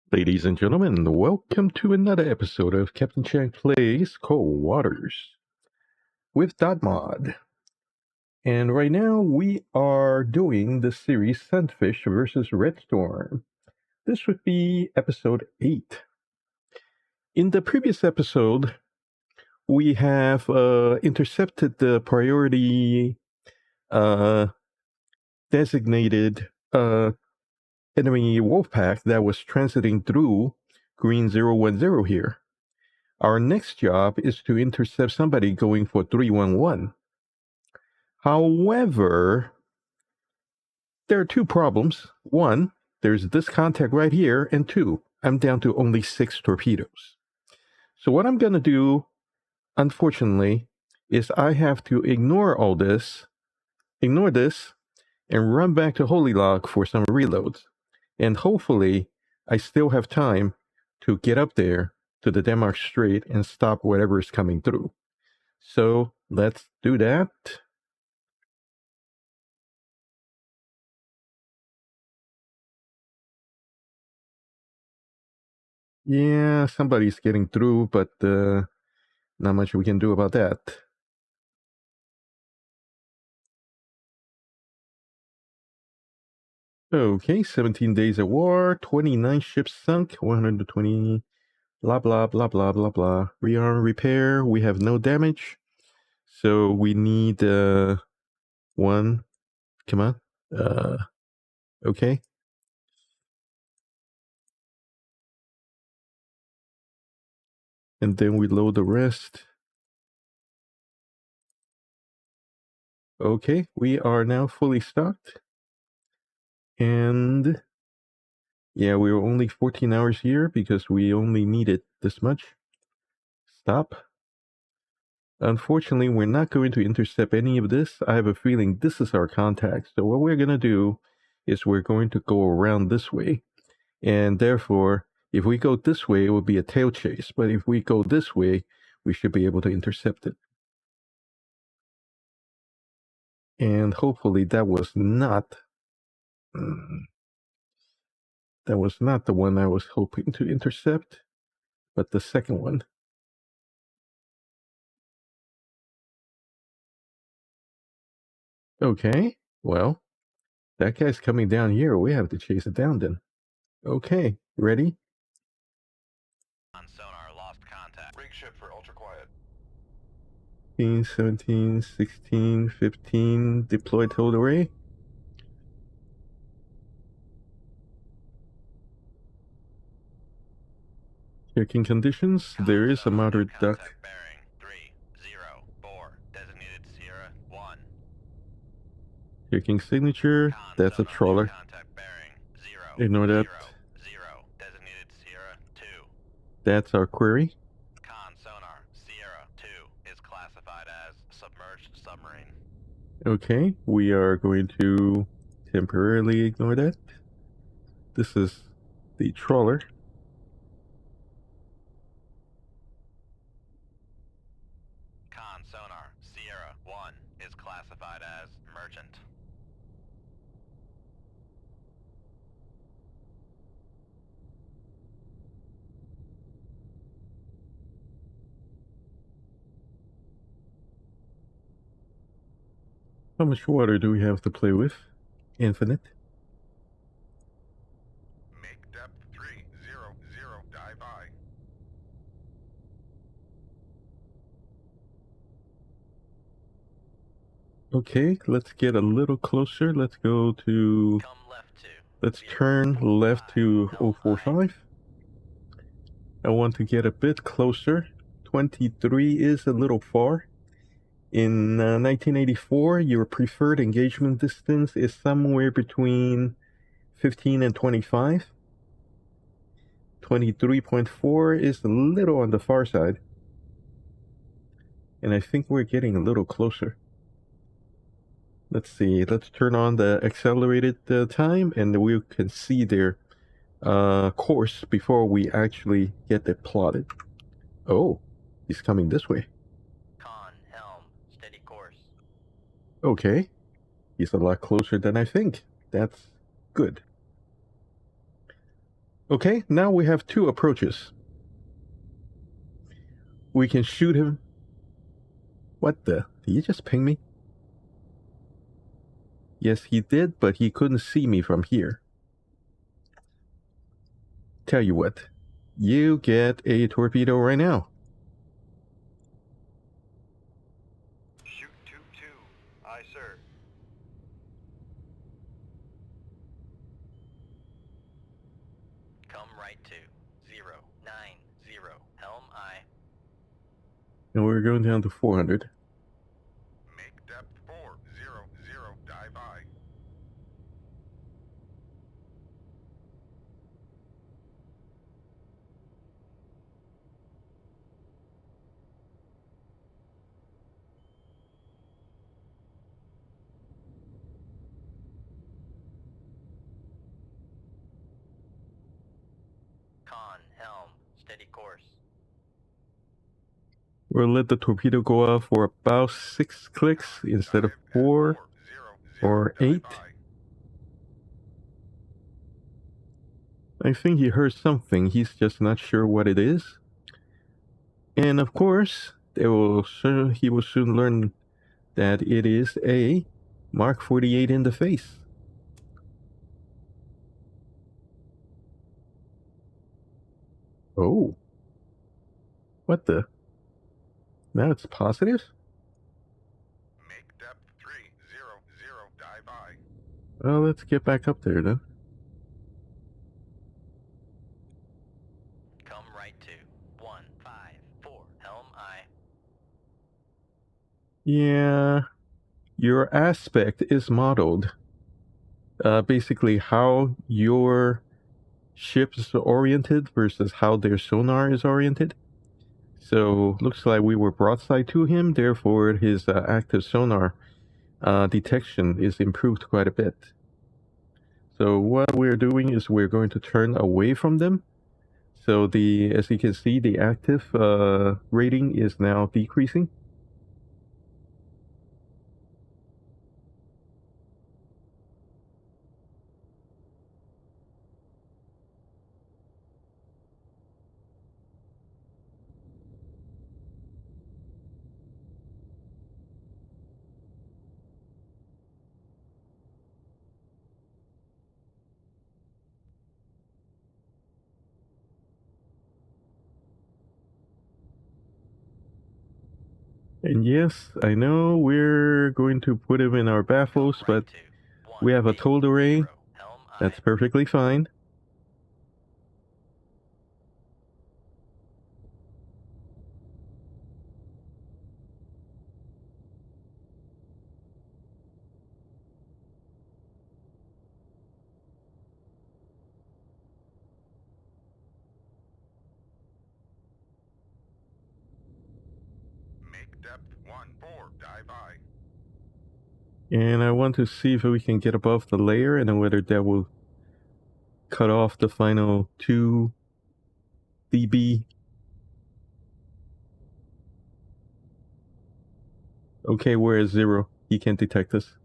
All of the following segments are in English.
Ladies and gentlemen, welcome to another episode of Captain Chang Plays Cold Waters with DotMod. And right now we are doing the series Sunfish versus Red Storm. This would be episode 8. In the previous episode, we have intercepted the priority designated enemy wolf pack that was transiting through green 010 here. Our next job is to intercept somebody going for 311. However, there are two problems. One, there's this contact right here, and two, I'm down to only 6 torpedoes. So what I'm going to do, unfortunately, is I have to ignore this, and run back to Holy Loch for some reloads. And hopefully, I still have time to get up there to the Denmark Strait and stop whatever is coming through. So let's do that. Yeah, somebody's getting through, but not much we can do about that. Okay, 17 days of war, 29 ships sunk, 120, blah, blah, blah, blah, blah, blah. Rearm repair, we have no damage. So we need one, come on. Okay. And then we load the rest. Okay, we are now fully stocked. And yeah, we were only 14 hours here because we only needed this much. Stop. Unfortunately, we're not going to intercept any of this. I have a feeling this is our contact. So what we're going to do is we're going to go around this way. And therefore, if we go this way, it will be a tail chase. But if we go this way, we should be able to intercept it. And hopefully that was not the one I was hoping to intercept, but the second one. Okay, well, that guy's coming down here. We have to chase it down then. Okay, ready? On sonar, lost contact. Rig ship for ultra quiet. 15, 17, 16, 15, deploy towed array. Checking conditions, there is a moderate duck. Bearing 304, designated Sierra 1. Checking signature, that's a trawler. Contact bearing 0, Ignore that. 0, designated Sierra 2. That's our query. Con sonar, Sierra 2 is classified as submerged submarine. Okay, we are going to temporarily ignore that. This is the trawler. Con sonar, Sierra 1 is classified as merchant. How much water do we have to play with? Infinite. Make depth 300, dive by. Okay, let's get a little closer. Let's go to... Come left to. Let's turn left to 045. I want to get a bit closer. 23 is a little far. In 1984, your preferred engagement distance is somewhere between 15 and 25. 23.4 is a little on the far side. And I think we're getting a little closer. Let's see, let's turn on the accelerated time and we can see their course before we actually get it plotted. Oh, he's coming this way. Con, helm, steady course. Okay, he's a lot closer than I think. That's good. Okay, now we have two approaches. We can shoot him. What the? Did he just ping me? Yes, he did, but he couldn't see me from here. Tell you what, you get a torpedo right now. Shoot 2-2. Aye, sir. Come right to 090. Helm aye. And we're going down to 400. Make depth 400. Dive aye. Con, helm, steady course. We'll let the torpedo go off for about 6 clicks instead of Dive at 4 or dive 8. aye. I think he heard something, he's just not sure what it is. And of course, he will soon learn that it is a Mk48 in the face. Oh. What the? Now it's positive? Make depth 300. Dive aye. Well, let's get back up there then. Come right to 154. Helm aye. Yeah, your aspect is modeled. Basically how your ship is oriented versus how their sonar is oriented. So looks like we were broadside to him, therefore his active sonar detection is improved quite a bit. So what we're doing is we're going to turn away from them. So as you can see, the active rating is now decreasing. And yes, I know we're going to put him in our baffles, but we have a towed array. That's perfectly fine. Make depth 14. Dive aye. And I want to see if we can get above the layer and then whether that will cut off the final 2 dB. Okay, we're at 0. He can't detect us.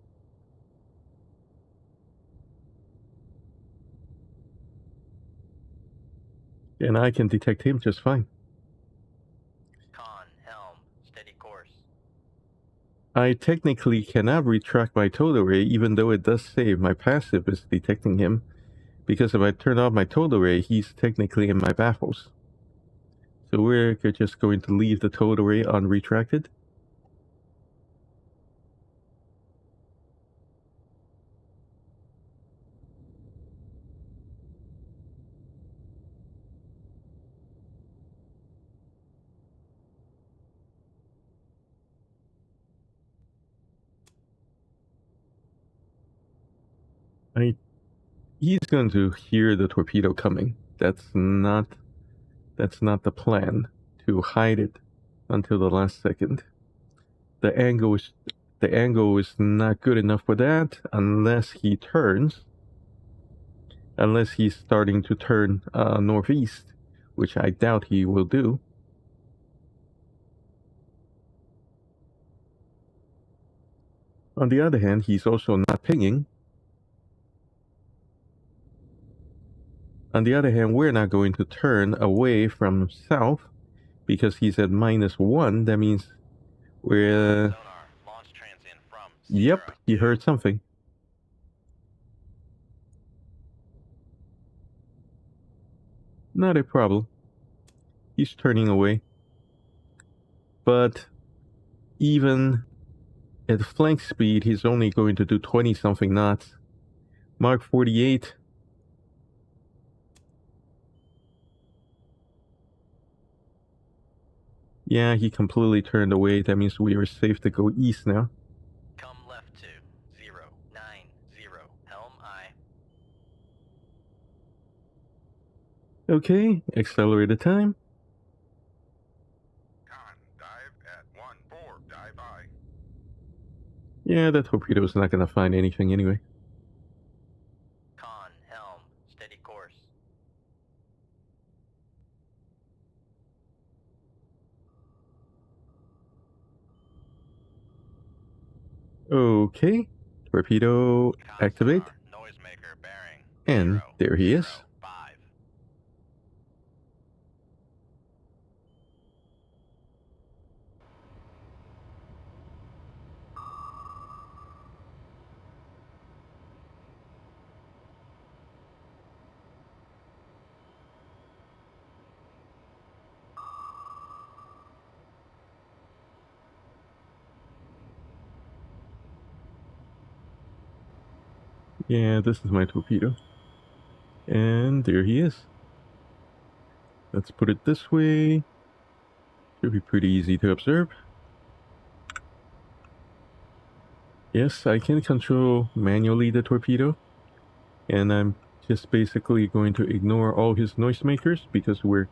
And I can detect him just fine. Con, helm, steady course. I technically cannot retract my towed array even though it does say my passive is detecting him, because if I turn off my towed array, he's technically in my baffles. So we're just going to leave the towed array unretracted. He's going to hear the torpedo coming. That's not the plan, to hide it until the last second. The angle is not good enough for that unless he turns. Unless he's starting to turn northeast, which I doubt he will do. On the other hand, he's also not pinging. On the other hand, we're not going to turn away from south because he's at -1. That means we're... Sonar, launch transient from Yep, Sierra you 2. heard something. Not a problem. He's turning away. But even at flank speed, he's only going to do 20-something knots. Mk48. Yeah, he completely turned away. That means we are safe to go east now. Come left to 090, helm I. Okay, accelerated time. Con, dive at 14, dive I. Yeah, that torpedo's not gonna find anything anyway. Con, helm, steady course. Okay, torpedo Con activate. sonar, noisemaker bearing And there he is. 5. Yeah, this is my torpedo. And there he is. Let's put it this way. Should be pretty easy to observe. Yes, I can control manually the torpedo. And I'm just basically going to ignore all his noisemakers because we're...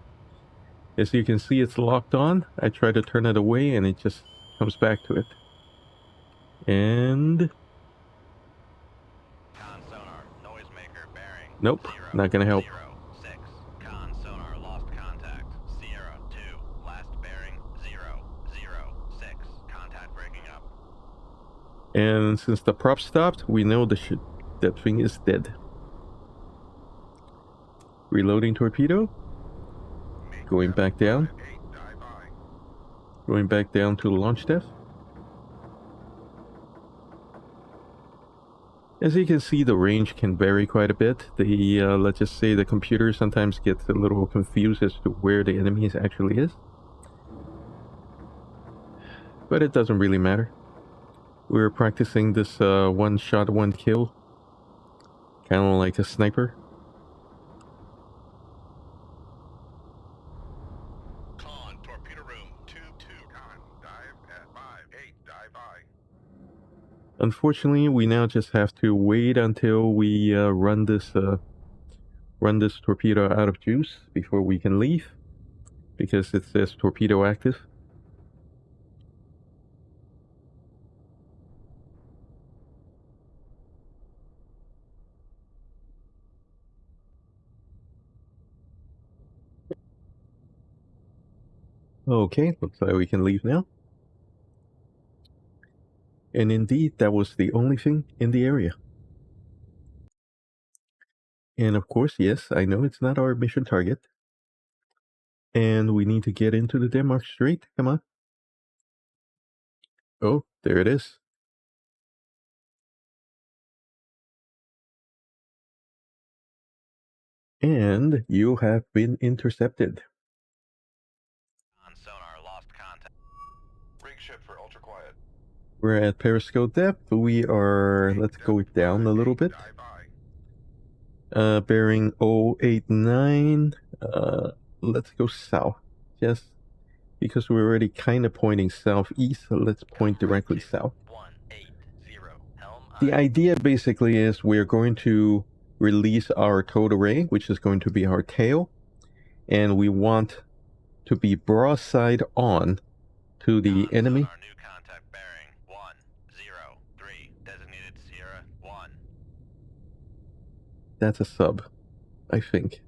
As you can see, it's locked on. I try to turn it away and it just comes back to it. And... Con sonar, noisemaker bearing Nope, not gonna help. 6. Con sonar lost contact. Sierra 2, last bearing 006. Contact breaking up. And since the prop stopped, we know that thing is dead. Reloading torpedo. Make Going left back down. 58, dive I. Going back down to the launch deck. As you can see, the range can vary quite a bit. The let's just say the computer sometimes gets a little confused as to where the enemy actually is. But it doesn't really matter. We're practicing this one shot, one kill. Kind of like a sniper. Con, torpedo room 2-2. Con, dive at 58, dive I. Unfortunately, we now just have to wait until we run this torpedo out of juice before we can leave, because it says torpedo active. Okay, looks like we can leave now. And indeed, that was the only thing in the area. And of course, yes, I know it's not our mission target. And we need to get into the Denmark Strait. Come on. Oh, there it is. And you have been intercepted. Con sonar lost contact. Rig ship for ultra quiet. We're at periscope depth. We are, let's go down a little bit. Dive I. Bearing 089. Let's go south. Just because we're already kind of pointing southeast, so let's point directly south. 180, helm The I. idea basically is we're going to release our towed array, which is going to be our tail, and we want to be broadside on to the Con enemy. sonar, new contact bearing 103. Designated Sierra 1. That's a sub, I think.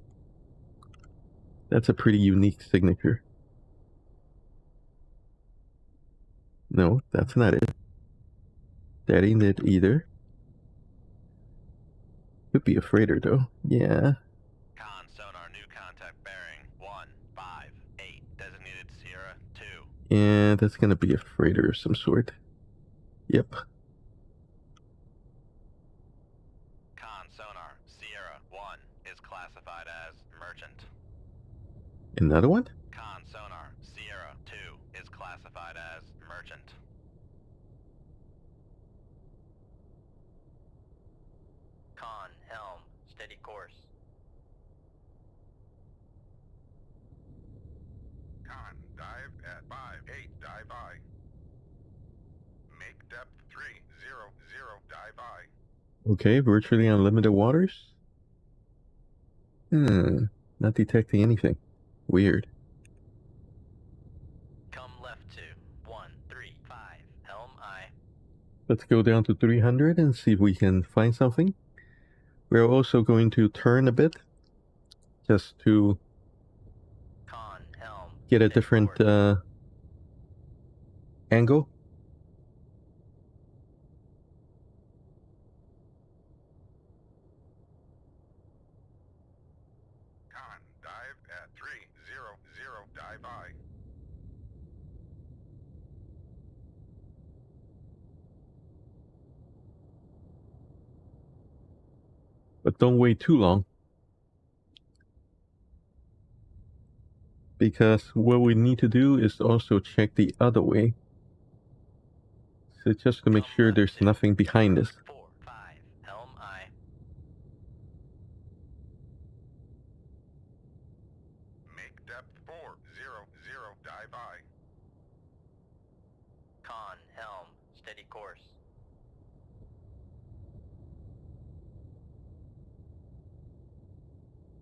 That's a pretty unique signature. No, that's not it. That ain't it either. Could be a freighter though. Yeah. Con And that's going to be a freighter of some sort. Yep. Con sonar, Sierra 1 is classified as merchant. Another one? Con sonar, Sierra 2 is classified as merchant. Con helm, steady course. Con, dive at 5-8, dive I. Make depth 3-0-0, dive I. Okay, virtually unlimited waters? Not detecting anything. Weird. Come left to 135, helm I. Let's go down to 300 and see if we can find something. We're also going to turn a bit, just to Con helm, get a steady different course. angle. Con, dive at 3-0-0, dive I. But don't wait too long. Because what we need to do is also check the other way. So just to make Come sure left there's to nothing behind us. 45, helm I. Make depth 4-0-0, dive I. Con helm, steady course.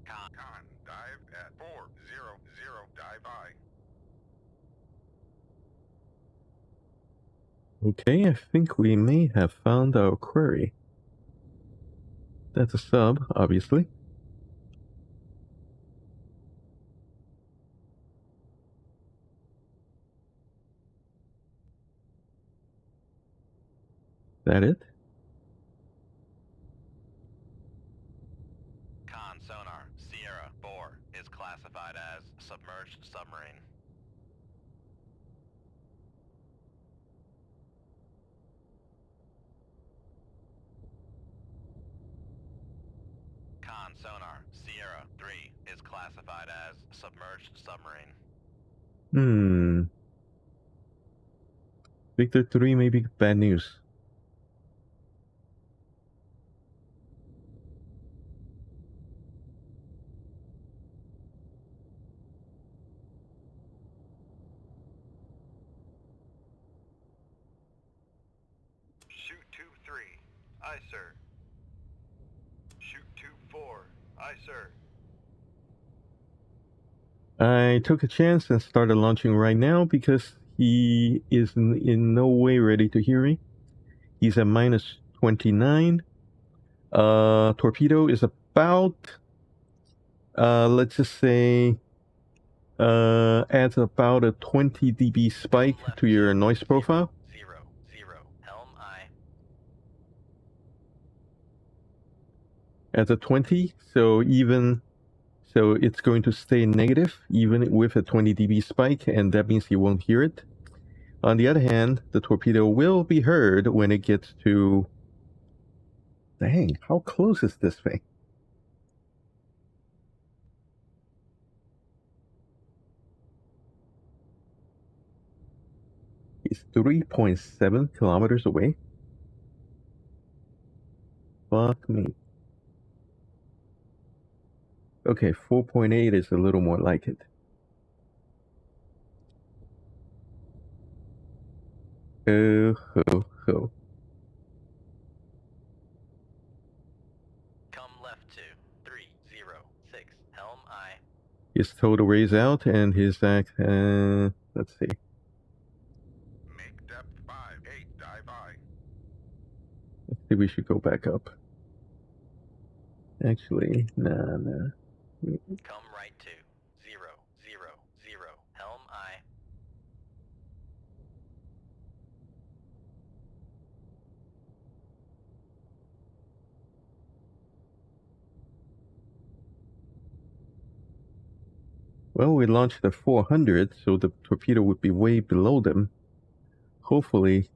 Con, dive at 4-0-0, dive I. Okay, I think we may have found our quarry. That's a sub, obviously. That it? Con sonar, Sierra 4 is classified as submerged submarine. Con sonar, Sierra 3 is classified as submerged submarine. Victor 3 may be bad news. Shoot tube 3. Aye, sir. Shoot tube 4. Aye, sir. I took a chance and started launching right now because he is in no way ready to hear me. He's at minus 29. Torpedo is about, let's just say, adds about a 20 dB spike to your noise profile. 0, helm I. Adds a 20, so it's going to stay negative even with a 20 dB spike, and that means you won't hear it. On the other hand, the torpedo will be heard when it gets to... Dang, how close is this thing? It's 3.7 kilometers away. Fuck me. Okay, 4.8 is a little more like it. Oh, ho, ho. Come left to 306, helm I. His total raise out and his let's see. Make depth 5-8, dive I. Let's see, we should go back up. Actually, nah. Come right to 0, helm I. Well, we launched the 400, so the torpedo would be way below them. Hopefully,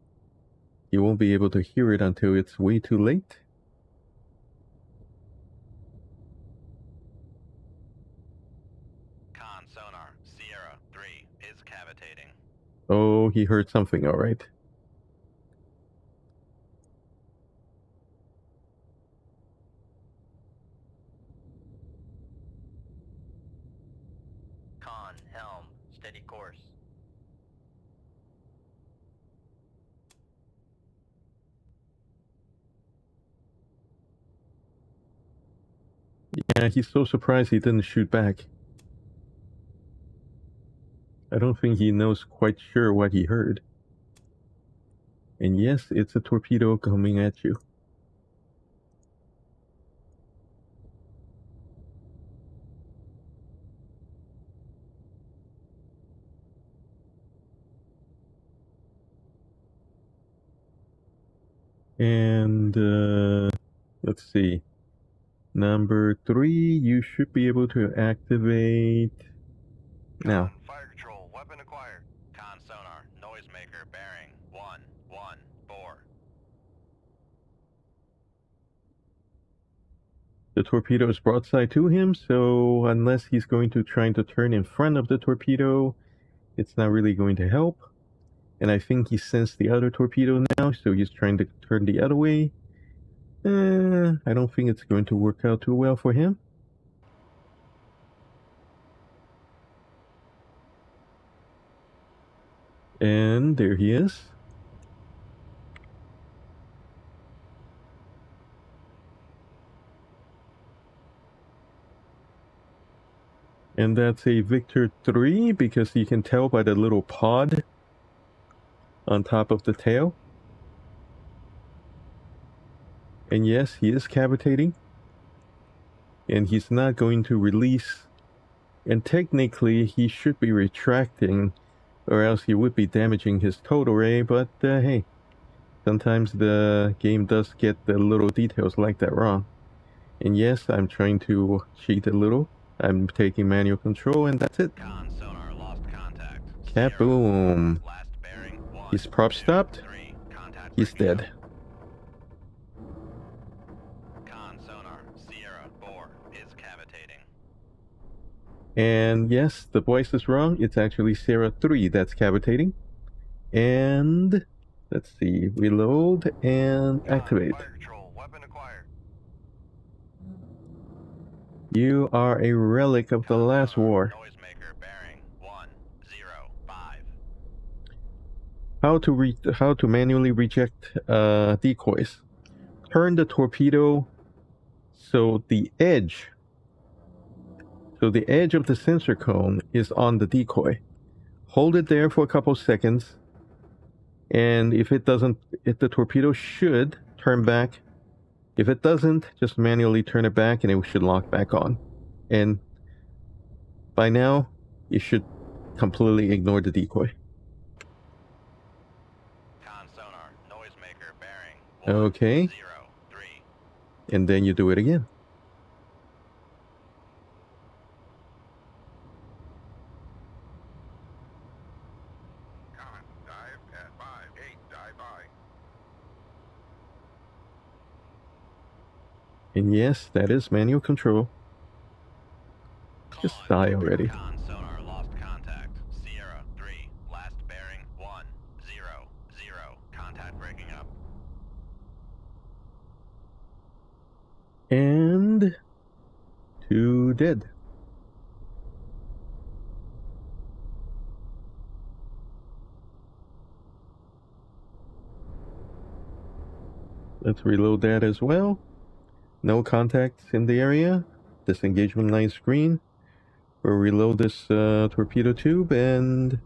you won't be able to hear it until it's way too late. Con sonar, Sierra 3 is cavitating. Oh, he heard something, alright. Con, helm, steady course. Yeah, he's so surprised he didn't shoot back. I don't think he knows quite sure what he heard. And yes, it's a torpedo coming at you. And, let's see. Number 3, you should be able to activate... now. Fire control, weapon acquired. Con sonar, noisemaker, bearing 114. The torpedo is broadside to him, so unless he's going to try to turn in front of the torpedo, it's not really going to help. And I think he sensed the other torpedo now, so he's trying to turn the other way. I don't think it's going to work out too well for him. And there he is. And that's a Victor 3, because you can tell by the little pod on top of the tail. And yes, he is cavitating. And he's not going to release. And technically, he should be retracting, or else he would be damaging his towed array, but hey, sometimes the game does get the little details like that wrong. And yes, I'm trying to cheat a little. I'm taking manual control, and that's it. Con sonar, lost contact. Kaboom. Last bearing 1, He's prop 2, stopped. 3. Contact He's breaking dead. up. Con sonar, Sierra 4 is cavitating. And yes, the voice is wrong. It's actually Sarah 3 that's cavitating. And let's see, reload and activate. Fire control, weapon acquired. You are a relic of the last war. Noisemaker, bearing 105. How to manually reject decoys. Turn the torpedo so the edge of the sensor cone is on the decoy. Hold it there for a couple seconds, and if the torpedo should turn back. If it doesn't, just manually turn it back and it should lock back on. And by now, you should completely ignore the decoy. Con sonar, noisemaker, bearing Okay. 103. And then you do it again. Con, dive at 58, dive by. And yes, that is manual control. Just die already. Con sonar, lost contact. Sierra 3, last bearing 100. Contact breaking up. And 2 dead. Let's reload that as well. No contacts in the area. Disengagement line screen. We'll reload this torpedo tube and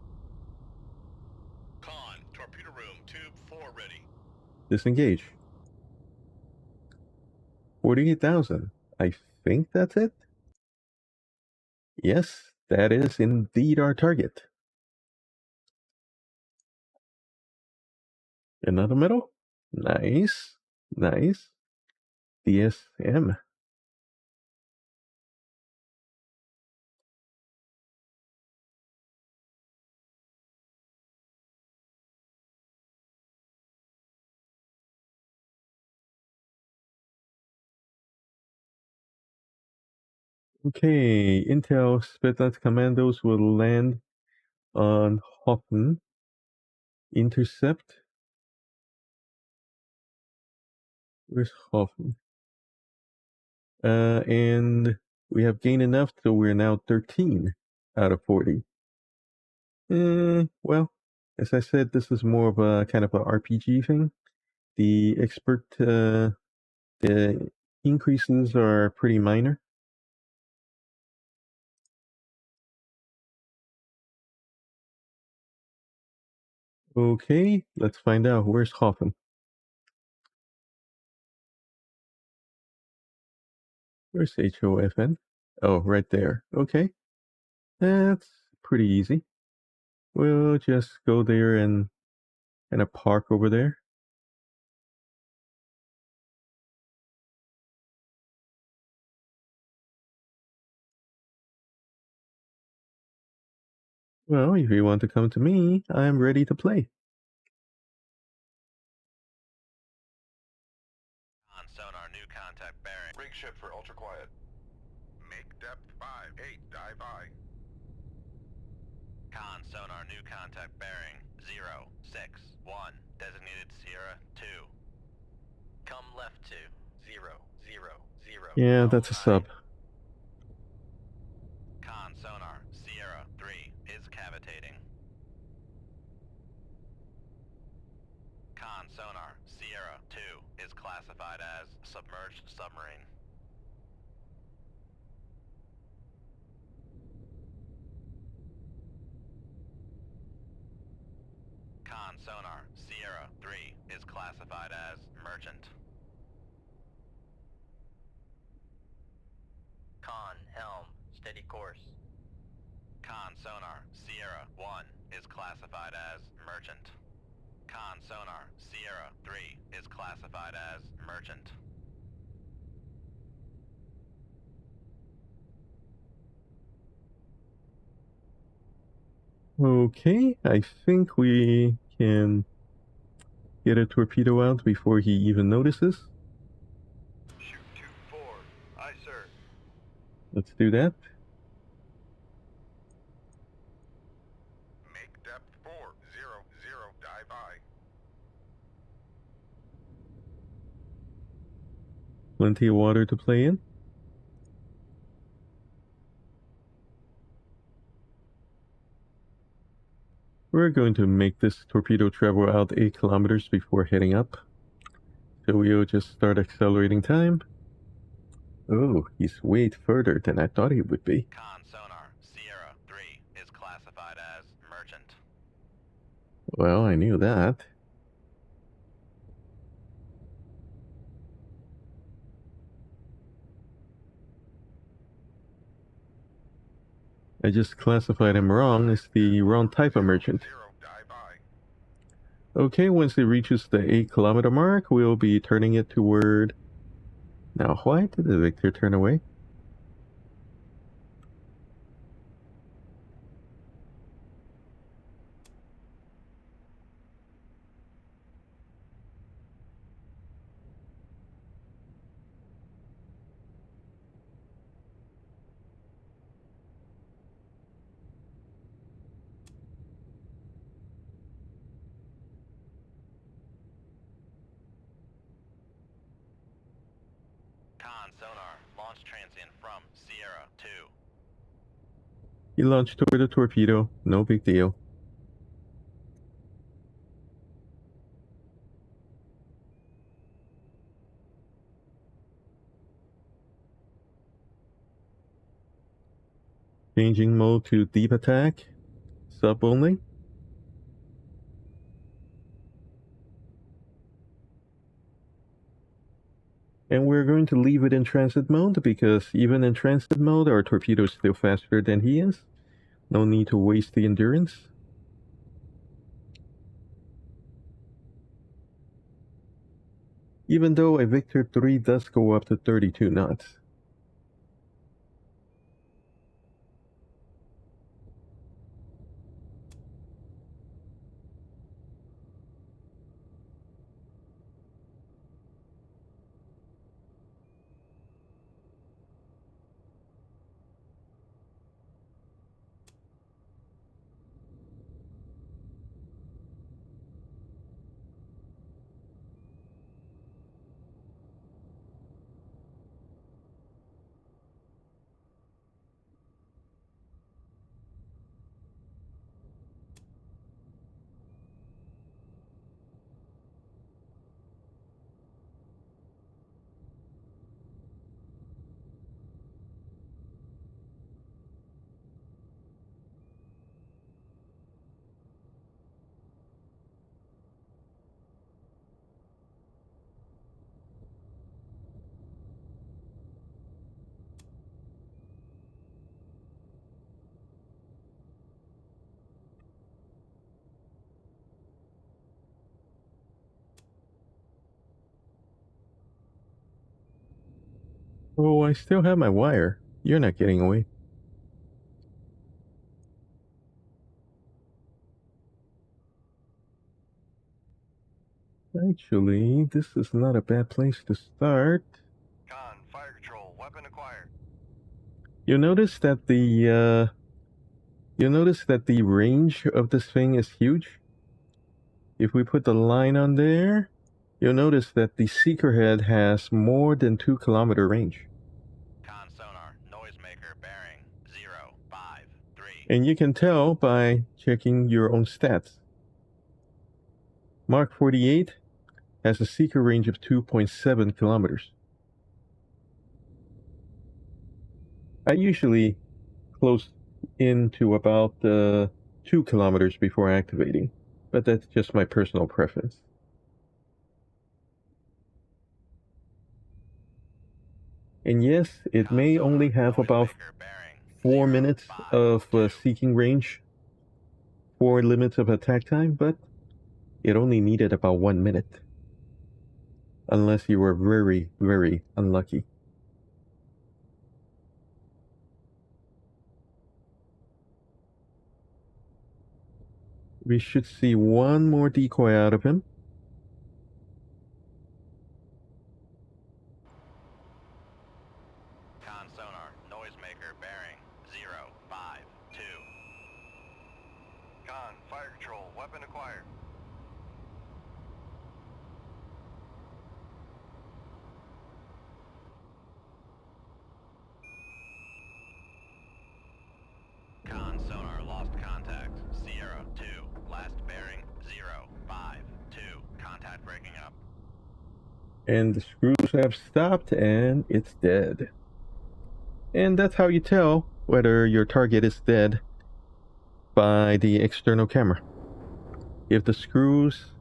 Con, torpedo room, tube 4 ready. disengage. 48,000. I think that's it. Yes, that is indeed our target. Another medal? Nice. Nice. DSM. Okay, Intel Spetsnaz commandos will land on Hoffen. Intercept. Where's Hoffen? And we have gained enough, so we're now 13 out of 40. Well, as I said, this is more of a kind of a RPG thing. The expert, the increases are pretty minor. Okay, let's find out. Where's Hoffen? Where's HOFN? Oh, right there. Okay, that's pretty easy. We'll just go there and a park over there. Well, if you want to come to me, I'm ready to play. On sonar, new contact bearing. Rig ship for ultra quiet. Make depth 5-8, dive by. Con sonar, new contact bearing 061. Designated Sierra 2. Come left to 000. Yeah, Come that's a sub. Con sonar, Sierra 3 is cavitating. Con sonar, Sierra 2 is classified as submerged submarine. Con sonar, Sierra 3 is classified as merchant. Con helm, steady course. Con sonar, Sierra 1 is classified as merchant. Con sonar, Sierra 3 is classified as merchant. Okay, I think we can get a torpedo out before he even notices. Shoot 2-4. Aye, sir. Let's do that. Make depth 4-0-0, dive by. Plenty of water to play in. We're going to make this torpedo travel out 8 kilometers before heading up. So we'll just start accelerating time. Oh, he's way further than I thought he would be. Con sonar, Sierra 3 is classified as merchant. Well, I knew that. I just classified him wrong as the wrong type of merchant. 0, dive by. Okay, once it reaches the 8 kilometer mark, we'll be turning it toward... Now, why did the Victor turn away? Con sonar, launch transient from Sierra 2. He launched toward the torpedo. No big deal. Changing mode to deep attack. Sub only. And we're going to leave it in transit mode because even in transit mode, our torpedo is still faster than he is. No need to waste the endurance. Even though a Victor 3 does go up to 32 knots. Oh, I still have my wire. You're not getting away. Actually, this is not a bad place to start. Con, fire control, weapon acquired. You'll notice that the range of this thing is huge. If we put the line on there, you'll notice that the seeker head has more than 2 kilometer range. Con sonar, noisemaker bearing 053. And you can tell by checking your own stats. Mk48 has a seeker range of 2.7 kilometers. I usually close into about 2 kilometers before activating, but that's just my personal preference. And yes, it may only have about 4 minutes of seeking range, 4 limits of attack time, but it only needed about 1 minute. Unless you were very, very unlucky. We should see one more decoy out of him. Con sonar, noisemaker bearing 052. Con, fire control, weapon acquired. Con sonar, lost contact. Sierra 2, last bearing 052. Contact breaking up. And the screws have stopped and it's dead. And that's how you tell whether your target is dead by the external camera. If the screws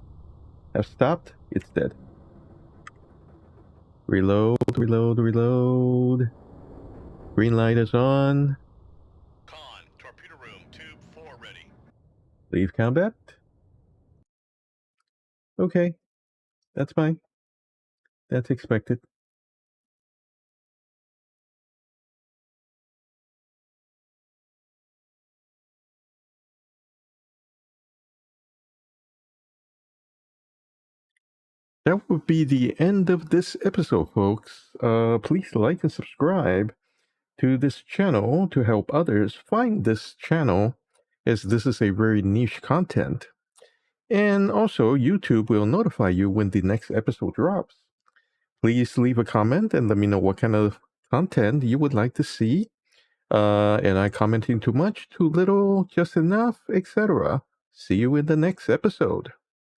have stopped, it's dead. Reload, reload, reload. Green light is on. Con, torpedo room, tube 4 ready. Leave combat. Okay, that's fine. That's expected. That would be the end of this episode, folks. Please like and subscribe to this channel to help others find this channel, as this is a very niche content. And also, YouTube will notify you when the next episode drops. Please leave a comment and let me know what kind of content you would like to see. Am I commenting too much, too little, just enough, etc.? See you in the next episode.